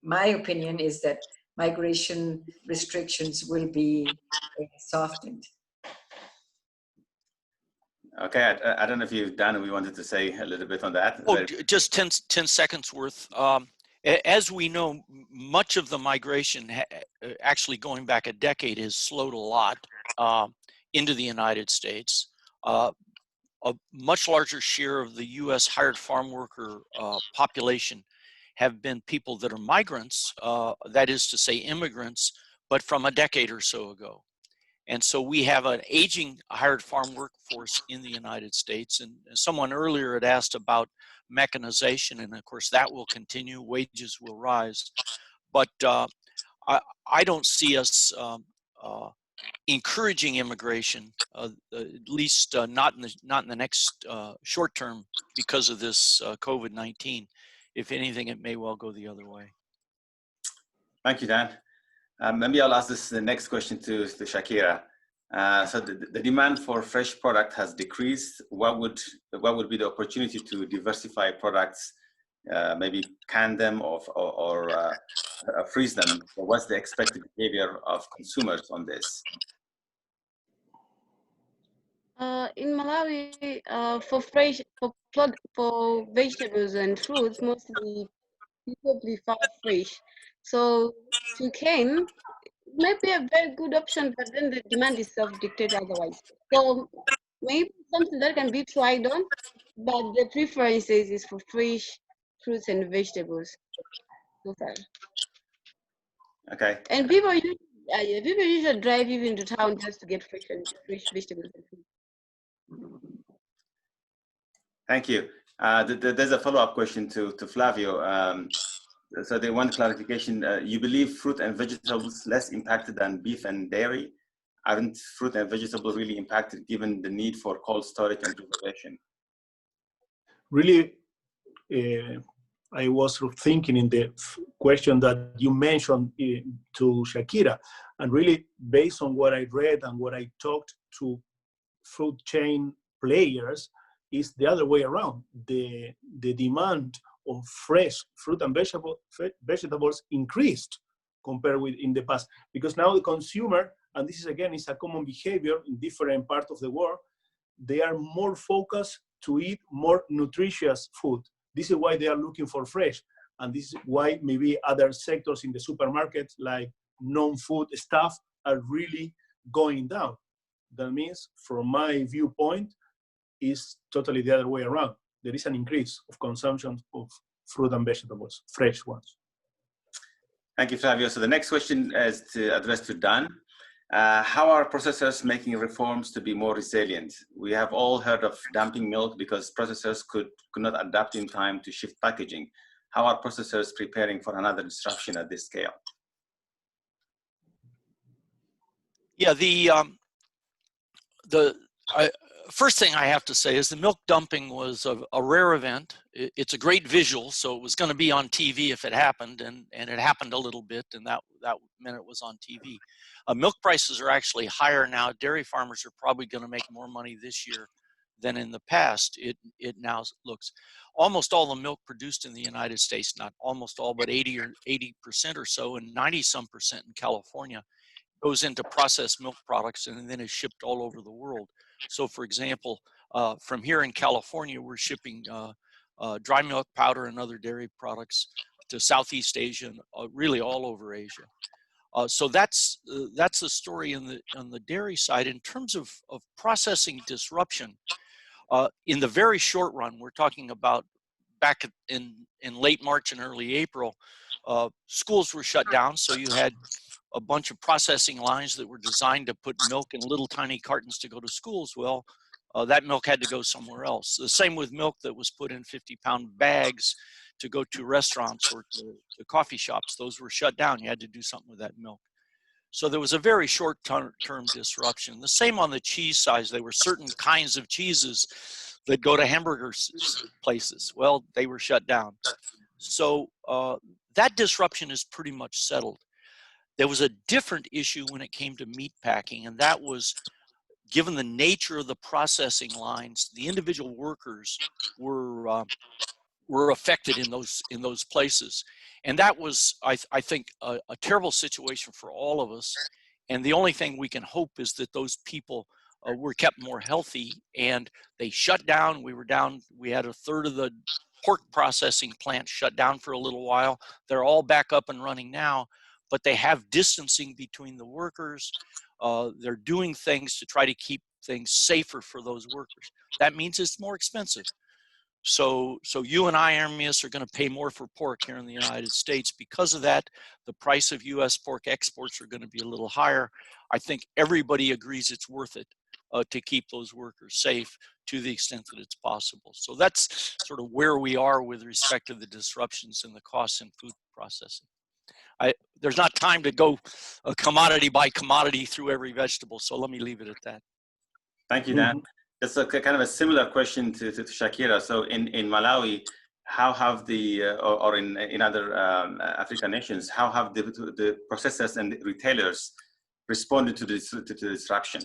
my opinion is that migration restrictions will be softened. Okay, I don't know if you, Dan, we wanted to say a little bit on that. Oh, just 10 seconds worth. As we know, much of the migration, actually going back a decade, has slowed a lot into the United States. A much larger share of the U.S. hired farm worker population have been people that are migrants, that is to say immigrants, but from a decade or so ago. And so we have an aging hired farm workforce in the United States. And someone earlier had asked about mechanization, and of course that will continue, wages will rise. But I don't see us encouraging immigration, at least not in the next short term, because of this COVID-19. If anything, it may well go the other way. Thank you, Dan. Maybe I'll ask the next question to Shakira. So the demand for fresh product has decreased. What would be the opportunity to diversify products, maybe can them or freeze them? So what's the expected behavior of consumers on this? In Malawi, for vegetables and fruits, mostly people prefer fresh. So sugarcane might be a very good option, but then the demand is self-dictated otherwise. So maybe something that can be tried on, but the preference is for fresh fruits and vegetables. So far. Okay. And people usually drive even to town just to get fresh vegetables and fruit. Thank you. There's a follow-up question to Flavio. So they want clarification. You believe fruit and vegetables less impacted than beef and dairy? Aren't fruit and vegetables really impacted given the need for cold storage and preservation? Really, I was thinking in the question that you mentioned to Shakira, and really based on what I read and what I talked to fruit chain players, is the other way around. The demand of fresh fruit and vegetables increased compared with in the past, because now the consumer, and this is again is a common behavior in different parts of the world, they are more focused to eat more nutritious food. This is why they are looking for fresh, and this is why maybe other sectors in the supermarket like non-food stuff are really going down. That means, from my viewpoint, is totally the other way around. there is an increase of consumption of fruit and vegetables, fresh ones. Thank you, Flavio. So the next question is addressed to Dan. How are processors making reforms to be more resilient? We have all heard of dumping milk because processors could not adapt in time to shift packaging. How are processors preparing for another disruption at this scale? Yeah, first thing I have to say is the milk dumping was a rare event. It's a great visual, so it was going to be on TV if it happened, and it happened a little bit, and that meant it was on TV. Milk prices are actually higher now. Dairy farmers are probably going to make more money this year than in the past. It now looks. Almost all the milk produced in the United States, not almost all, but 80% or so, and 90-some% in California, goes into processed milk products and then is shipped all over the world. So for example, from here in California, we're shipping dry milk powder and other dairy products to Southeast Asia and really all over Asia. So that's the story on the dairy side. In terms of processing disruption, in the very short run, we're talking about back in late March and early April, schools were shut down, so you had a bunch of processing lines that were designed to put milk in little tiny cartons to go to schools. Well, that milk had to go somewhere else. The same with milk that was put in 50-pound bags to go to restaurants or to coffee shops. Those were shut down. You had to do something with that milk. So there was a very short-term disruption. The same on the cheese side. There were certain kinds of cheeses that go to hamburger places. Well, they were shut down. So that disruption is pretty much settled. There was a different issue when it came to meat packing, and that was, given the nature of the processing lines, the individual workers were affected in those places. And that was, I think, a terrible situation for all of us. And the only thing we can hope is that those people were kept more healthy, and they shut down. We were down, we had a third of the pork processing plant shut down for a little while. They're all back up and running now, but they have distancing between the workers. They're doing things to try to keep things safer for those workers. That means it's more expensive. So you and I, Ermias, are going to pay more for pork here in the United States. Because of that, the price of U.S. pork exports are going to be a little higher. I think everybody agrees it's worth it to keep those workers safe to the extent that it's possible. So that's sort of where we are with respect to the disruptions and the costs in food processing. There's not time to go commodity by commodity through every vegetable, so let me leave it at that. Thank you, Dan. That's a kind of a similar question to Shakira. So in Malawi, how have or in other African nations, how have the processors and the responded to the disruption?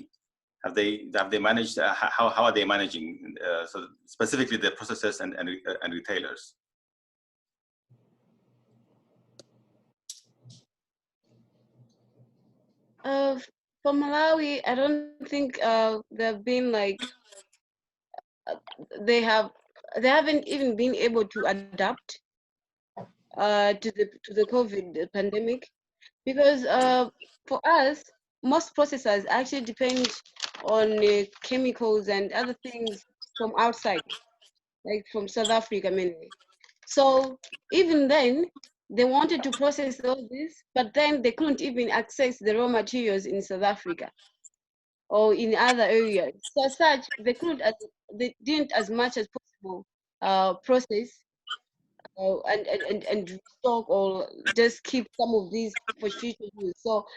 Have they managed? How are they managing? So specifically the processors and retailers. For Malawi, I don't think they've been like they haven't even been able to adapt to the COVID pandemic, because for us, most processors actually depend on chemicals and other things from outside, like from South Africa mainly. So even then, they wanted to process all this, but then they couldn't even access the raw materials in South Africa or in other areas. So as such, they didn't as much as possible process and stock or just keep some of these for future use. So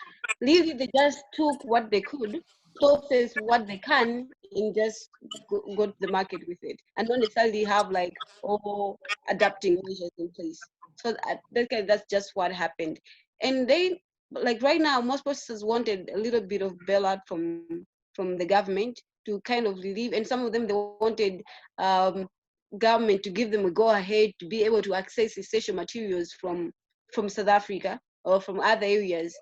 really, they just took what they could, process what they can, and just go to the market with it, and not necessarily have like all adapting measures in place. So that's just what happened. And they, like right now, most processors wanted a little bit of bailout from the government to kind of relieve, and some of them they wanted government to give them a go-ahead to be able to access essential materials from South Africa or from other areas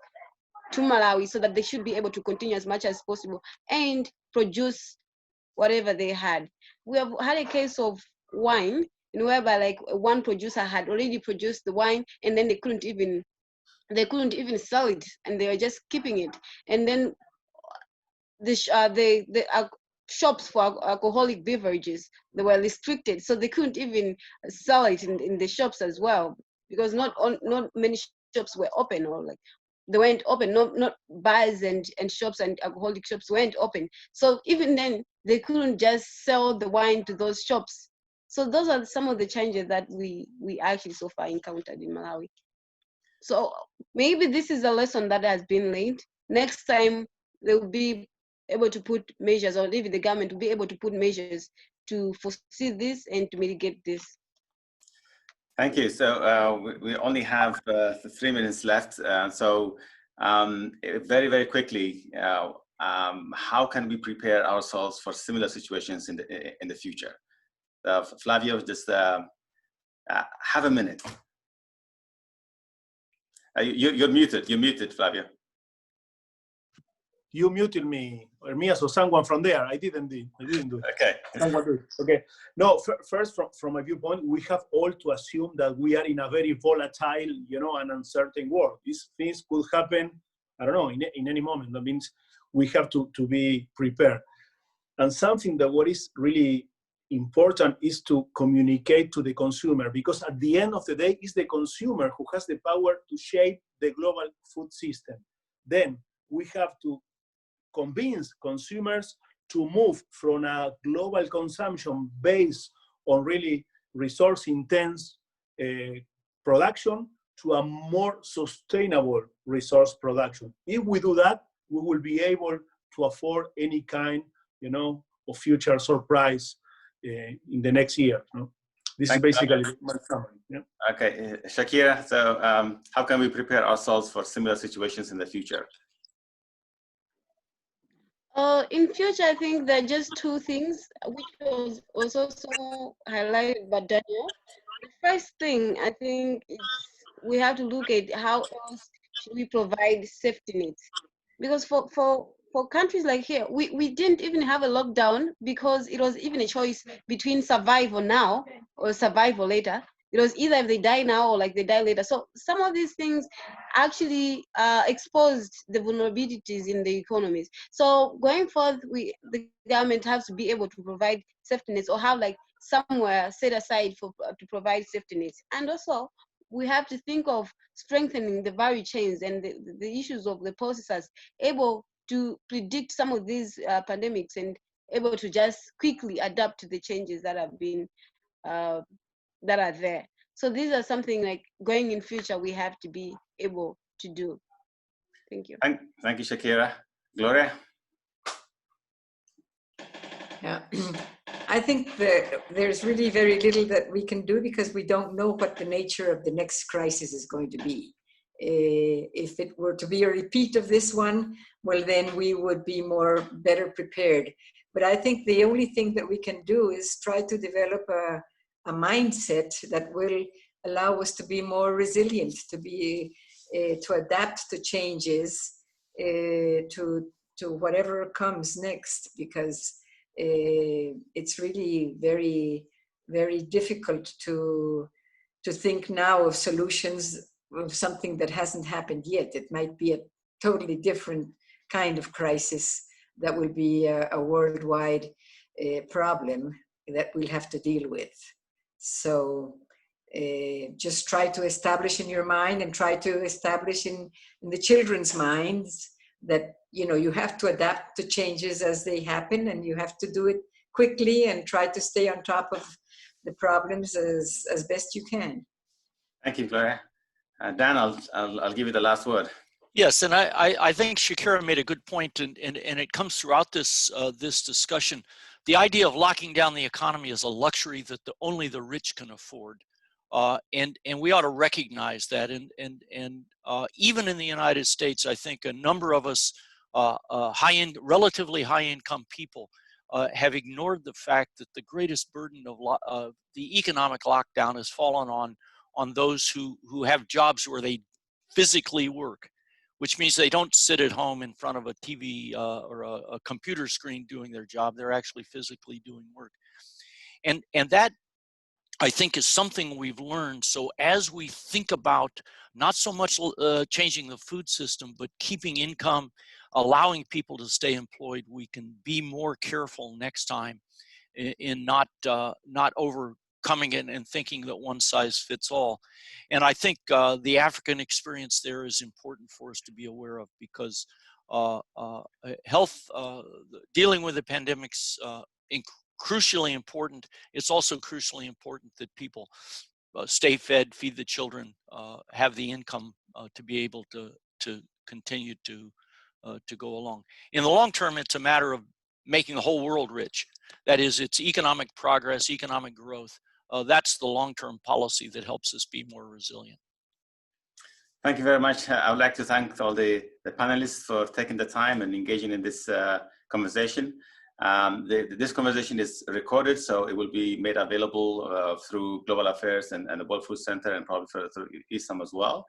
to Malawi, so that they should be able to continue as much as possible and produce whatever they had. We have had a case of wine, whereby like one producer had already produced the wine, and then they couldn't even sell it, and they were just keeping it. And then shops for alcoholic beverages. They were restricted, so they couldn't even sell it in the shops as well, because not many shops were open, or like they weren't open. Not bars and shops and alcoholic shops weren't open. So even then, they couldn't just sell the wine to those shops. So those are some of the changes that we actually so far encountered in Malawi. So maybe this is a lesson that has been learned. Next time they will be able to put measures, or even the government will be able to put measures to foresee this and to mitigate this. Thank you. So we only have 3 minutes left. Very, very quickly, how can we prepare ourselves for similar situations in the future? Flavio, just have a minute. You're muted. You're muted, Flavio. You muted me, Ermias, or someone from there. I didn't do it. Okay. Okay. No, first, from my viewpoint, we have all to assume that we are in a very volatile, and uncertain world. These things could happen, I don't know, in any moment. That means we have to be prepared. And something that what is really important is to communicate to the consumer, because at the end of the day, it's the consumer who has the power to shape the global food system. Then we have to convince consumers to move from a global consumption based on really resource-intense production to a more sustainable resource production. If we do that, we will be able to afford any kind, of future surprise in the next year. This is basically my summary. Yeah? Okay, Shakira, so how can we prepare ourselves for similar situations in the future? In future, I think there are just two things, which was also highlighted by Daniel. The first thing, I think, is we have to look at how else should we provide safety nets. Because for countries like here, we didn't even have a lockdown, because it was even a choice between survival now or survival later. It was either if they die now or like they die later. So some of these things actually exposed the vulnerabilities in the economies. So going forward, the government has to be able to provide safety nets, or have like somewhere set aside to provide safety nets. And also, we have to think of strengthening the value chains and the issues of the processors, able to predict some of these pandemics and able to just quickly adapt to the changes that have been that are there. So these are something like going in future we have to be able to do. Thank you. Thank you, Shakira. Gloria? Yeah, I think that there's really very little that we can do, because we don't know what the nature of the next crisis is going to be. If it were to be a repeat of this one, well, then we would be better prepared. But I think the only thing that we can do is try to develop a mindset that will allow us to be more resilient, to adapt to changes, to whatever comes next, because it's really very, very difficult to think now of solutions of something that hasn't happened yet. It might be a totally different kind of crisis that will be a worldwide problem that we'll have to deal with. So just try to establish in your mind, and try to establish in the children's minds, that you have to adapt to changes as they happen, and you have to do it quickly and try to stay on top of the problems as best you can. Thank you, Gloria. Dan, I'll give you the last word. Yes, and I think Shakira made a good point, and it comes throughout this this discussion. The idea of locking down the economy is a luxury that only the rich can afford, and we ought to recognize that. And even in the United States, I think a number of us, relatively high-income people, have ignored the fact that the greatest burden of the economic lockdown has fallen on those who have jobs where they physically work, which means they don't sit at home in front of a TV or a computer screen doing their job. They're actually physically doing work. And that I think is something we've learned. So as we think about not so much changing the food system, but keeping income, allowing people to stay employed, we can be more careful next time in not overcoming it and thinking that one size fits all. And I think the African experience there is important for us to be aware of, because health, dealing with the pandemic's crucially important. It's also crucially important that people stay fed, feed the children, have the income to be able to continue to go along. In the long term, it's a matter of making the whole world rich. That is, it's economic progress, economic growth. That's the long-term policy that helps us be more resilient. Thank you very much. I would like to thank all the panelists for taking the time and engaging in this conversation. This conversation is recorded, so it will be made available through Global Affairs and the World Food Center, and probably through ISAM as well.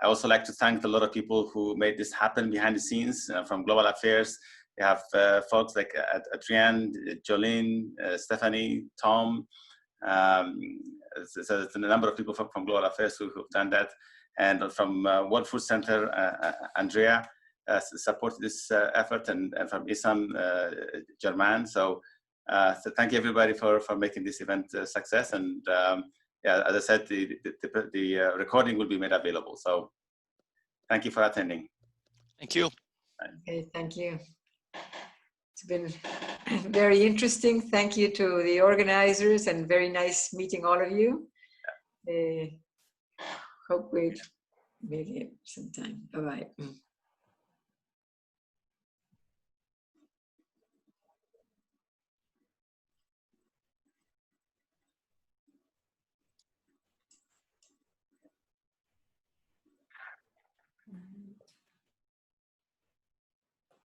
I also like to thank a lot of people who made this happen behind the scenes. From Global Affairs, we have folks like Adrienne, Jolene, Stephanie, Tom. So there's a number of people from Global Affairs who've done that. And from World Food Center, Andrea supported this effort, and from ISAM, German. So thank you everybody for making this event a success. And yeah, as I said, the recording will be made available. So thank you for attending. Thank you. Okay, thank you. It's been very interesting. Thank you to the organizers, and very nice meeting all of you. Hope we'll meet you sometime. Bye-bye.